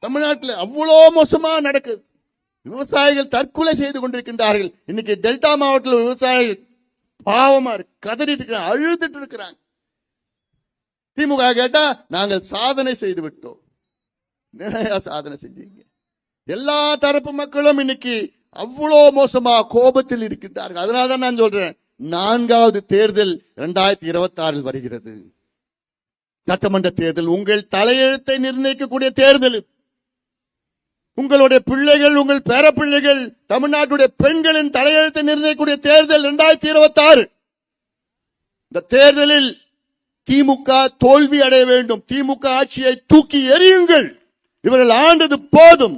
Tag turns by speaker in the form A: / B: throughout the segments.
A: தமிழ்நாட்டில் அவ்வளோ மோசமா நடக்குது. விவசாயிகள் தற்கொலை செய்து கொண்டிருக்கின்றார்கள். இன்னைக்கு டெல்டா மாவட்டத்தில் விவசாயிகள் பாவமா இருக்கு, கதறிட்டு இருக்கிறாங்க, அழுதுட்டு இருக்கிறாங்க. திமுக கேட்டா நாங்கள் சாதனை செய்து விட்டோம். நிறைய சாதனை செஞ்சீங்க. எல்லா தரப்பு மக்களும் இன்னைக்கு அவ்வளோ மோசமா கோபத்தில் இருக்கின்றார்கள். அதனாலதான் நான் சொல்றேன், 4வது தேர்தல் 2026 வருகிறது. சட்டமன்ற தேர்தல் உங்கள் தலையெழுத்தை நிர்ணயிக்கக்கூடிய தேர்தல். உங்களுடைய பிள்ளைகள், உங்கள் பேர பிள்ளைகள், தமிழ்நாட்டுடைய பெண்களின் தலையெழுத்தை நிர்ணயிக்கக்கூடிய தேர்தல் 2026. இந்த தேர்தலில் திமுக தோல்வி அடைய வேண்டும். திமுக ஆட்சியை தூக்கி எறியுங்கள். இவர்கள் ஆண்டது போதும்.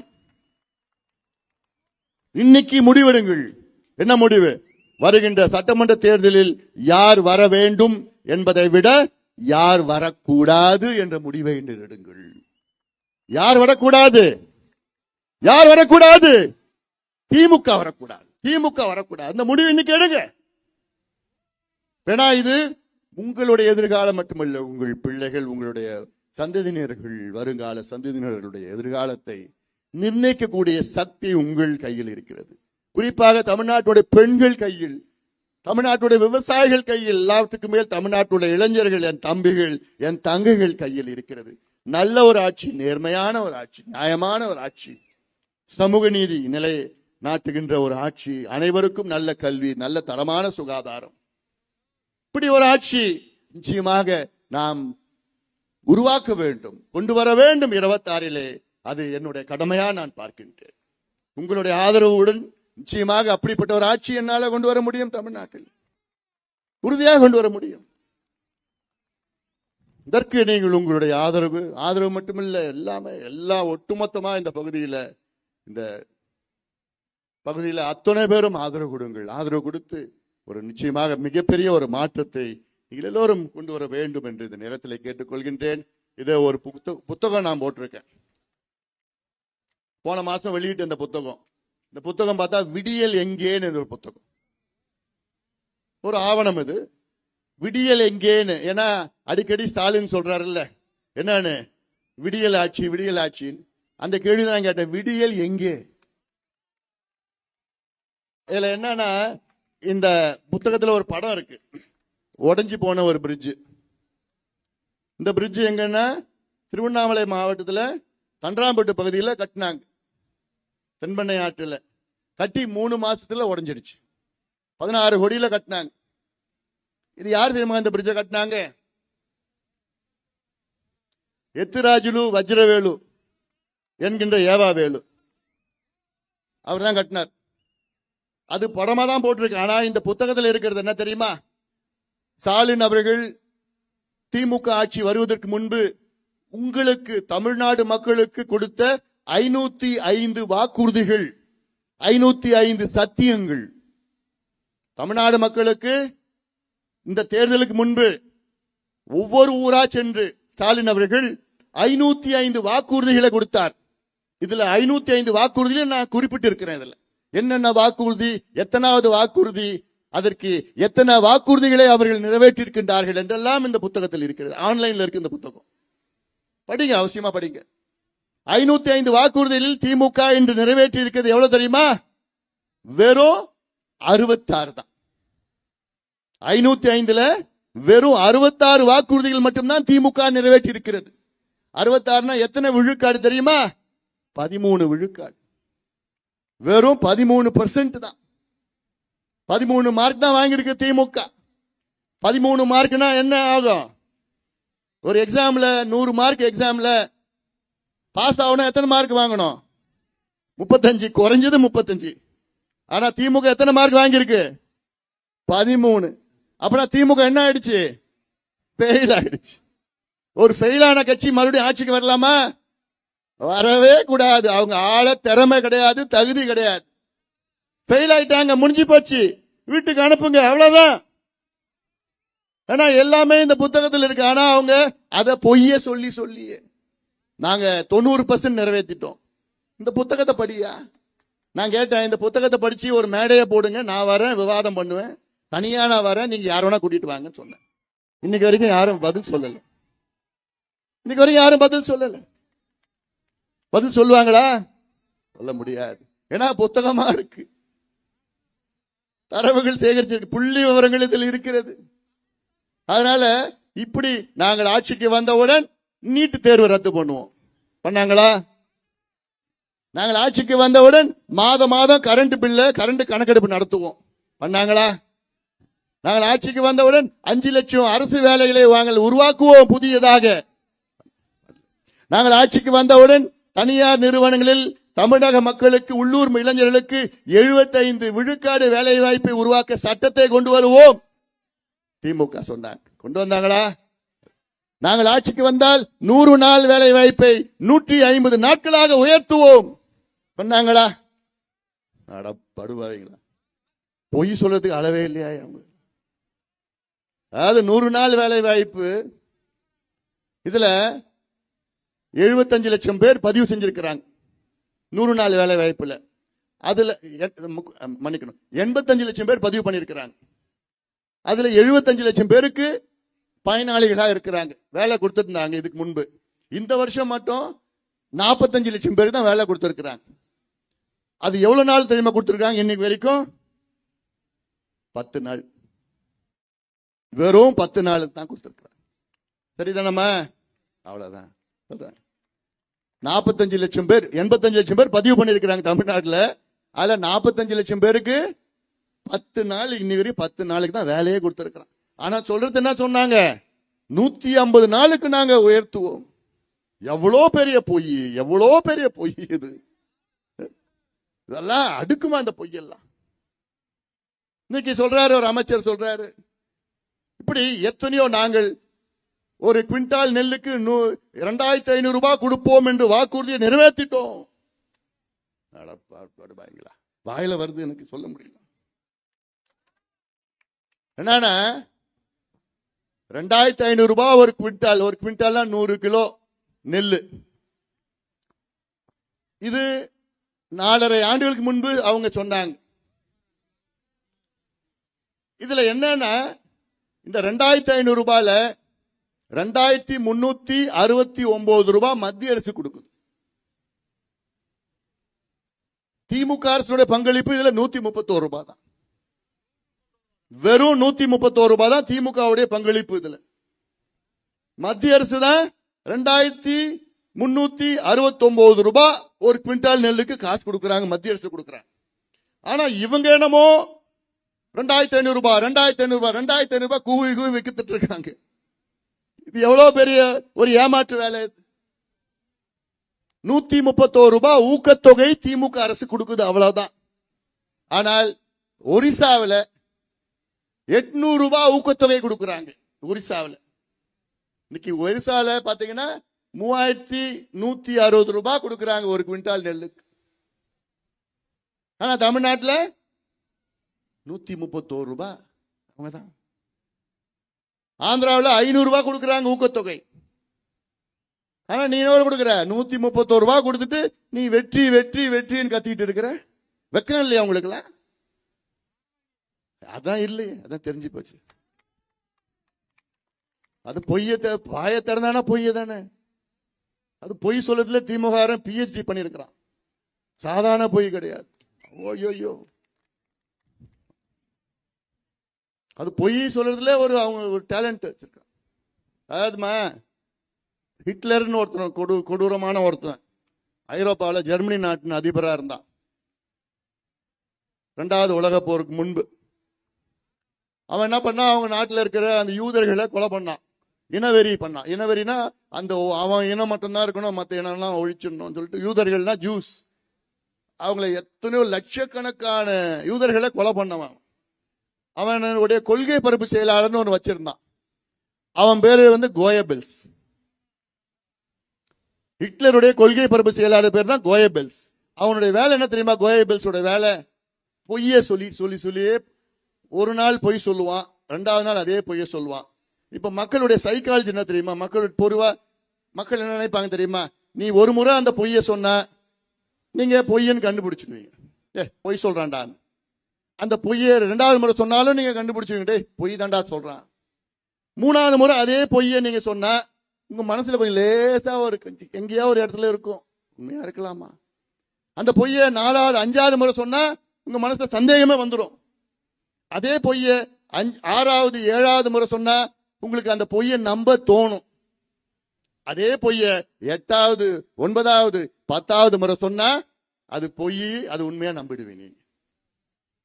A: இன்னைக்கு முடிவெடுங்கள். என்ன முடிவு? வருகின்ற சட்டமன்ற தேர்தலில் யார் வர வேண்டும் என்பதை விட யார் வரக்கூடாது என்ற முடிவை எடுங்கள். யார் வரக்கூடாது? யார் வரக்கூடாது? திமுக வரக்கூடாது. திமுக வரக்கூடாது. அந்த முடிவு இன்னைக்கு எடுங்க. ஏன்னா இது உங்களுடைய எதிர்காலம் மட்டுமல்ல, உங்கள் பிள்ளைகள், உங்களுடைய சந்ததியினர்கள், வருங்கால சந்ததியினர்களுடைய எதிர்காலத்தை நிர்ணயிக்கக்கூடிய சக்தி உங்கள் கையில் இருக்கிறது. குறிப்பாக தமிழ்நாட்டுடைய பெண்கள் கையில், தமிழ்நாட்டுடைய விவசாயிகள் கையில், எல்லாத்துக்கும் மேல் தமிழ்நாட்டுடைய இளைஞர்கள், என் தம்பிகள், என் தங்கைகள் கையில் இருக்கிறது. நல்ல ஒரு ஆட்சி, நேர்மையான ஒரு ஆட்சி, நியாயமான ஒரு ஆட்சி, சமூக நீதி நிலை நாட்டுகின்ற ஒரு ஆட்சி, அனைவருக்கும் நல்ல கல்வி, நல்ல தரமான சுகாதாரம், இப்படி ஒரு ஆட்சி நிச்சயமாக நாம் உருவாக்க வேண்டும், கொண்டு வர வேண்டும் 26. அது என்னுடைய கடமையா நான் பார்க்கின்றேன். உங்களுடைய ஆதரவுடன் நிச்சயமாக அப்படிப்பட்ட ஒரு ஆட்சி என்னால கொண்டு வர முடியும். தமிழ்நாட்டில் உறுதியாக கொண்டு வர முடியும். இதற்கு நீங்கள் உங்களுடைய ஆதரவு மட்டுமில்ல, எல்லாமே எல்லாம் ஒட்டுமொத்தமா இந்த பகுதியில் அத்தனை பேரும் ஆதரவு கொடுங்கள். ஆதரவு கொடுத்து ஒரு நிச்சயமாக மிகப்பெரிய ஒரு மாற்றத்தை எல்லோரும் கொண்டு வர வேண்டும் என்று இந்த நேரத்தில் கேட்டுக்கொள்கின்றேன். இதை ஒரு புத்தகம் நான் போட்டிருக்கேன். போன மாசம் வெளியிட்ட இந்த புத்தகம் பார்த்தா விடியல் எங்கேன்னு ஒரு புத்தகம், ஒரு ஆவணம். இது விடியல் எங்கேன்னு, ஏன்னா அடிக்கடி ஸ்டாலின் சொல்றாருல்ல, என்னன்னு விடியல் ஆட்சின்னு. அந்த கேள்வி தான் கேட்டேன், விடியல் எங்கே? இதுல என்னன்னா, இந்த புத்தகத்துல ஒரு படம் இருக்கு, உடைஞ்சு போன ஒரு பிரிட்ஜ். இந்த பிரிட்ஜ் எங்கன்னா திருவண்ணாமலை மாவட்டத்தில் தண்டராம்பட்டு பகுதியில் கட்டினாங்க. தென்பெண்ணை ஆற்றில் கட்டி 3 மாசத்துல உடைஞ்சிடுச்சு. 16 கோடியில கட்டினாங்க. இது யார் தெரியுமா இந்த பிரிட்ஜை கட்டினாங்க? எத்திராஜுலு வஜ்ரவேலு என்கின்ற ஏவாவேலு அவர் தான் கட்டினார். அது படமா தான் போட்டிருக்கு. ஆனா இந்த புத்தகத்தில் இருக்கிறது என்ன தெரியுமா? ஸ்டாலின் அவர்கள் திமுக ஆட்சி வருவதற்கு முன்பு உங்களுக்கு, தமிழ்நாடு மக்களுக்கு கொடுத்த 505 வாக்குறுதிகள், 505 சத்தியங்கள். தமிழ்நாடு மக்களுக்கு இந்த தேர்தலுக்கு முன்பு ஒவ்வொரு ஊரா சென்று ஸ்டாலின் அவர்கள் 505 வாக்குறுதிகளை கொடுத்தார். இதுல 505 வாக்குறுதிகளை நான் குறிப்பிட்டு இருக்கிறேன். இதுல என்னென்ன வாக்குறுதி, எத்தனாவது வாக்குறுதி, அதற்கு எத்தனை வாக்குறுதிகளை அவர்கள் நிறைவேற்றியிருக்கின்றார்கள் என்றெல்லாம் இந்த புத்தகத்தில் இருக்கிறது. ஆன்லைன்ல இருக்கு இந்த புத்தகம், படிங்க, அவசியமா படிங்க. 505 வாக்குறுதிகளில் திமுக என்று நிறைவேற்றி இருக்கிறது எவ்வளவு தெரியுமா? வெறும் 66 தான். 505ல வெறும் 66 வாக்குறுதிகள் மட்டும்தான் திமுக நிறைவேற்றி இருக்கிறது. 66னா எத்தனை விழுக்காடு தெரியுமா? 13 விழுக்காடு. வெறும் 13% தான். 13 மார்க் தான் வாங்கியிருக்கு திமுக. 13 மார்க்னா என்ன ஆகும்? ஒரு எக்ஸாம்ல 100 மார்க் எக்ஸாம்ல பாஸ் ஆகணும், எத்தனை மார்க் வாங்கணும்? 35, குறைஞ்சது 35. ஆனா திமுக எத்தனை மார்க் வாங்கியிருக்கு? 13. அப்படின்னா திமுக என்ன ஆயிடுச்சு? ஃபெயில் ஆயிடுச்சு. ஒரு ஃபெயிலான கட்சி மறுபடியும் ஆட்சிக்கு வரலாமா? வரவே கூடாது. அவங்க ஆள திறமை கிடையாது, தகுதி கிடையாது. ஃபெயில் ஆயிட்டாங்க, முடிஞ்சு போச்சு, வீட்டுக்கு அனுப்புங்க, அவ்வளவுதான். ஏன்னா எல்லாமே இந்த புத்தகத்தில் இருக்கு. ஆனா அவங்க அதை பொய்ய சொல்லி நாங்க 90% நிறைவேற்றிட்டோம். இந்த புத்தகத்தை படியா? நான் கேட்டேன், இந்த புத்தகத்தை படிச்சு ஒரு மேடையை போடுங்க, நான் வரேன், விவாதம் பண்ணுவேன், தனியா நான் வரேன், நீங்க யார வேணா கூட்டிட்டு வாங்கன்னு சொன்னேன். இன்னைக்கு வரைக்கும் யாரும் பதில் சொல்லல. பதில் சொல்லுவாங்களா? சொல்ல முடியாது. ஏன்னா புத்தகமா இருக்கு, தரவுகள் சேகரிச்சிருக்கு, புள்ளி விவரங்கள் இதில் இருக்கிறது. அதனால இப்படி நாங்கள் ஆட்சிக்கு வந்தவுடன் நீட் தேர்வு ரத்து பண்ணுவோம். பண்ணாங்களா? நாங்கள் ஆட்சிக்கு வந்தவுடன் மாதம் கரண்ட் பில்ல கரண்ட் கணக்கெடுப்பு நடத்துவோம். பண்ணாங்களா? நாங்கள் ஆட்சிக்கு வந்தவுடன் 5 லட்சம் அரசு வேலைகளை உருவாக்குவோம் புதியதாக. நாங்கள் ஆட்சிக்கு வந்தவுடன் தனியார் நிறுவனங்களில் தமிழக மக்களுக்கு, உள்ளூர் இளைஞர்களுக்கு 75 விழுக்காடு வேலை வாய்ப்பை உருவாக்க சட்டத்தை கொண்டு வருவோம். திமுக சொன்னாங்க, கொண்டு வந்தாங்களா? நாங்கள் ஆட்சிக்கு வந்தால் 100 நாள் வேலை வாய்ப்பை 150 நாட்களாக உயர்த்துவோம். பண்ணாங்களா? படுவாங்களா? பொய் சொல்றதுக்கு அளவே இல்லையா? அதாவது 100 நாள் வேலை வாய்ப்பு, இதுல 75 லட்சம் பேர் பதிவு செஞ்சிருக்கிறாங்க 100 நாள் வேலை வாய்ப்புல. அதுல மன்னிக்கணும், 85 லட்சம் பேர் பதிவு பண்ணிருக்கிறாங்க. அதுல 75 லட்சம் பேருக்கு பயனாளிகளா இருக்கிறாங்க, வேலை கொடுத்திருந்தாங்க இதுக்கு முன்பு. இந்த வருஷம் மட்டும் 45 லட்சம் பேருக்கு தான் வேலை கொடுத்திருக்கிறாங்க. அது எவ்வளவு நாள் தெரியுமா கொடுத்திருக்காங்க? இன்னைக்கு வரைக்கும் 10 நாள், வெறும் 10 நாள் தான் கொடுத்திருக்கிறாங்க. சரிதானம்மா? அவ்வளவுதான். 45 லட்சம் பேர், 85 லட்சம் பேர் பதிவு பண்ணிருக்கிறாங்க தமிழ்நாட்டில். அதுல 45 லட்சம் பேருக்கு 10 நாள், இன்னி வரைக்கும் 10 நாளுக்கு தான் வேலையே கொடுத்திருக்கிறான். ஆனா சொல்றது என்ன சொன்னாங்க? 150 நாளுக்கு நாங்க உயர்த்துவோம். எவ்வளோ பெரிய பொய், எவ்வளோ பெரிய பொய் இது! இதெல்லாம் அடுக்குமா இந்த பொய்யெல்லாம்? இன்னைக்கு சொல்றாரு ஒரு அமைச்சர், சொல்றாரு இப்படி எத்தனையோ நாங்கள் ஒரு குவிண்டால் நெல்லுக்கு 2500 ரூபாய் கொடுப்போம் என்று வாக்குறுதியை நிறைவேற்றிட்டோம். வாயில வருது, எனக்கு சொல்ல முடியல. என்னன்னா 2500 ரூபாய் ஒரு குவிண்டால், ஒரு குவிண்டால் 100 கிலோ நெல்லு. இது 4.5 ஆண்டுகளுக்கு முன்பு அவங்க சொன்னாங்க. இதுல என்னன்னா இந்த 2500 ரூபாயில 2369 ரூபாய் மத்திய அரசு கொடுக்குது. திமுக அரசுடைய பங்களிப்பு இதுல 131 ரூபாய் தான். வெறும் 131 ரூபாய் தான் திமுகவுடைய பங்களிப்பு. இதுல மத்திய அரசு தான் 2369 ரூபாய் ஒரு குவிண்டால் நெல்லுக்கு காசு கொடுக்கறாங்க, மத்திய அரசு கொடுக்கறாங்க. ஆனா இவங்க என்னமோ 2500 ரூபாய் 2500 ரூபாய் 2500 ரூபாய் கூவி கூவி வித்துட்டு இருக்காங்க. இது எவ்வளவு பெரிய ஒரு ஏமாற்று வேலை! 131 ரூபாய் ஊக்கத்தொகை திமுக அரசு கொடுக்குது, அவ்வளவுதான். ஆனால் ஒரிசாவில் 800 ரூபாய் ஊக்கத்தொகை கொடுக்கறாங்க. ஒரிசாவில் இன்னைக்கு ஒரிசால பாத்தீங்கன்னா 3160 ரூபாய் கொடுக்கறாங்க ஒரு குவிண்டால் நெல்லுக்கு. ஆனா தமிழ்நாட்டில் 131 ரூபாய். அவங்கதான். ஆந்திராவில் 500 ரூபாய் கொடுக்கறாங்க ஊக்கத்தொகை. ஆனா நீ எவ்வளவு கொடுக்கற? 131 ரூபாய் கொடுத்துட்டு நீ வெற்றி வெற்றி வெற்றின்னு கத்திட்டு இருக்கிற. வெக்கம் இல்லையா உங்களுக்குலாம்? அதான் இல்லையே, அதான் தெரிஞ்சு போச்சு. அது பொய்ய, பாய திறந்தானா பொய்ய தானே. அது பொய் சொல்லதுல திமுக PhD பண்ணிருக்கிறான், சாதாரண பொய் கிடையாது. ஓய்யோ, அது பொய் சொல்றதுல அவங்க ஒரு டேலண்ட் வச்சிருக்கான். அதாவதுமா ஹிட்லர்னு ஒருத்தன், கொடூரமான ஒருத்தன், ஐரோப்பாவில் ஜெர்மனி நாட்டின் அதிபராக இருந்தான் 2வது உலக போருக்கு முன்பு. அவன் என்ன பண்ணா, அவங்க நாட்டில் இருக்கிற அந்த யூதர்களை கொலை பண்ணான், இனவெறி பண்ணான். இனவெறினா அந்த அவன் இனம் மட்டும்தான் இருக்கணும், மற்ற இனம்லாம் ஒழிச்சிடணும் சொல்லிட்டு யூதர்கள்னா ஜூஸ், அவங்களை எத்தனையோ லட்சக்கணக்கான யூதர்களை கொலை பண்ணவன். அவனுடைய கொள்கை பரப்பு செயலாளர்னு ஒன்று வச்சிருந்தான். அவன் பேரு கோயபெல்ஸ். ஹிட்லருடைய கொள்கை பரப்பு செயலாளர் பேர் தான் கோயபெல்ஸ். அவனுடைய வேலை என்ன தெரியுமா? கோயபெல்ஸோட வேலை பொய்ய சொல்லி சொல்லி சொல்லியே ஒரு நாள் பொய் சொல்லுவான், 2வது நாள் அதே பொய்ய சொல்லுவான். இப்ப மக்களுடைய சைக்காலஜி என்ன தெரியுமா? மக்கள் என்ன நினைப்பாங்க தெரியுமா? நீ ஒரு முறை அந்த பொய்ய சொன்ன, நீங்க பொய்யன்னு கண்டுபிடிச்சிடுவீங்க. பொய் சொல்றான்டான்னு. அந்த பொய்ய 2வது முறை சொன்னாலும் நீங்க கண்டுபிடிச்சிருவீங்க, பொய் தாண்டா சொல்றான். 3வது முறை அதே பொய்ய நீங்க சொன்னா உங்க மனசுல கொஞ்சம் லேசா ஒரு எங்கேயா ஒரு இடத்துல இருக்கும், உண்மையா இருக்கலாமா? அந்த பொய்ய 4வது 5வது முறை சொன்னா உங்க மனசுல சந்தேகமே வந்துடும். அதே பொய்ய 6வது 7வது முறை சொன்னா உங்களுக்கு அந்த பொய்ய நம்ப தோணும். அதே பொய்ய 8வது 9வது 10வது முறை சொன்னா அது பொய், அது உண்மையா நம்பிடுவீங்க.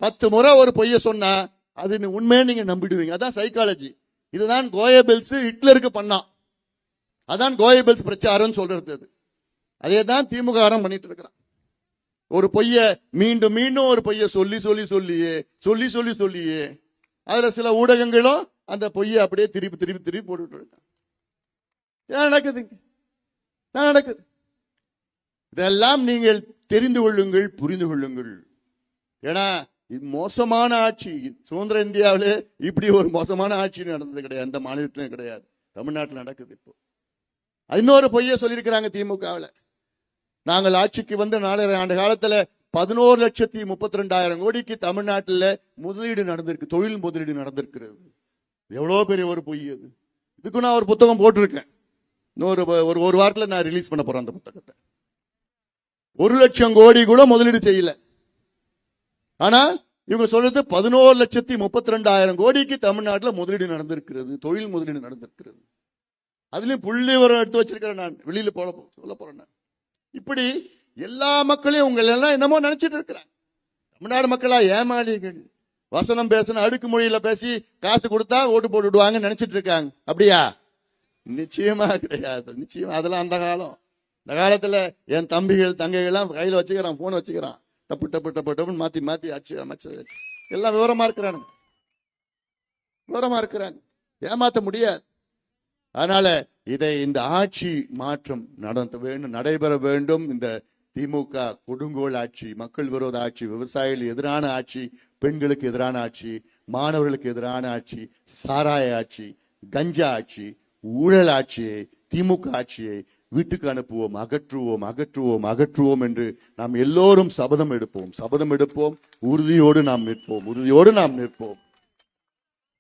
A: 10 முறை ஒரு பொய்ய சொன்னா அது உண்மையா நீங்க நம்பிடுவீங்க. அதான் சைக்காலஜி. இதுதான் கோயபெல்ஸ் ஹிட்லருக்கு பண்ணான். அதான் கோயபெல்ஸ் பிரச்சாரம் சொல்றது. அதே தான் திமுக பண்ணிட்டு இருக்கிறான். ஒரு பொய்ய மீண்டும் மீண்டும் ஒரு பொய்ய சொல்லியே அதுல சில ஊடகங்களும் அந்த பொய்ய அப்படியே திருப்பி போட்டுட்டு இருக்காங்க. நடக்குதுங்க, நடக்குது. இதெல்லாம் நீங்கள் தெரிந்து கொள்ளுங்கள், புரிந்து கொள்ளுங்கள். ஏன்னா இது மோசமான ஆட்சி. சுதந்திர இந்தியாவிலே இப்படி ஒரு மோசமான ஆட்சி நடந்தது கிடையாது, எந்த மாநிலத்திலும் கிடையாது. தமிழ்நாட்டில் நடக்குது. இப்போ இன்னொரு பொய்ய சொல்லியிருக்கிறாங்க திமுகவில். நாங்கள் ஆட்சிக்கு வந்து 4.5 ஆண்டு காலத்துல 11,32,000 கோடிக்கு தமிழ்நாட்டில் முதலீடு நடந்திருக்கு, தொழில் முதலீடு நடந்திருக்கிறது. எவ்வளவு பெரிய ஒரு பொய் அது. இதுக்கு நான் ஒரு புத்தகம் போட்டிருக்கேன். இன்னொரு ஒரு வாரத்தில் நான் ரிலீஸ் பண்ண போறேன் அந்த புத்தகத்தை. 1,00,000 கோடி கூட முதலீடு செய்யல. ஆனா இவங்க சொல்றது 11,32,000 கோடிக்கு தமிழ்நாட்டில் முதலீடு நடந்திருக்கிறது, தொழில் முதலீடு நடந்திருக்கிறது. அதுலயும் புள்ளி விவரம் எடுத்து வச்சிருக்கிறேன். நான் வெளியில சொல்ல போறேன். இப்படி எல்லா மக்களையும் உங்க எல்லாம் என்னமோ நினைச்சிட்டு இருக்கிறாங்க. தமிழ்நாடு மக்களா ஏமாளிகள், வசனம் பேசணும், அடுக்கு மொழியில பேசி காசு கொடுத்தா ஓட்டு போட்டுடுவாங்க நினைச்சிட்டு இருக்காங்க. அப்படியா? நிச்சயமா கிடையாது. நிச்சயமா அதெல்லாம் அந்த காலம். இந்த காலத்துல என் தம்பிகள் தங்கைகள் எல்லாம் கையில வச்சுக்கிறான், போன் வச்சுக்கிறான், டப்பு மாத்தி அமைச்சு எல்லாம் விவரமா இருக்கிறாங்க. ஏமாத்த முடியாது. அதனால இந்த ஆட்சி மாற்றம் நடைபெற வேண்டும். இந்த திமுக கொடுங்கோல் ஆட்சி, மக்கள் விரோத ஆட்சி, விவசாயிகள் எதிரான ஆட்சி, பெண்களுக்கு எதிரான ஆட்சி, மாணவர்களுக்கு எதிரான ஆட்சி, சாராய ஆட்சி, கஞ்சா ஆட்சி, ஊழல் ஆட்சியை, திமுக ஆட்சியை வீட்டுக்கு அனுப்புவோம், அகற்றுவோம் என்று நாம் எல்லோரும் சபதம் எடுப்போம். உறுதியோடு நாம் நிற்போம்.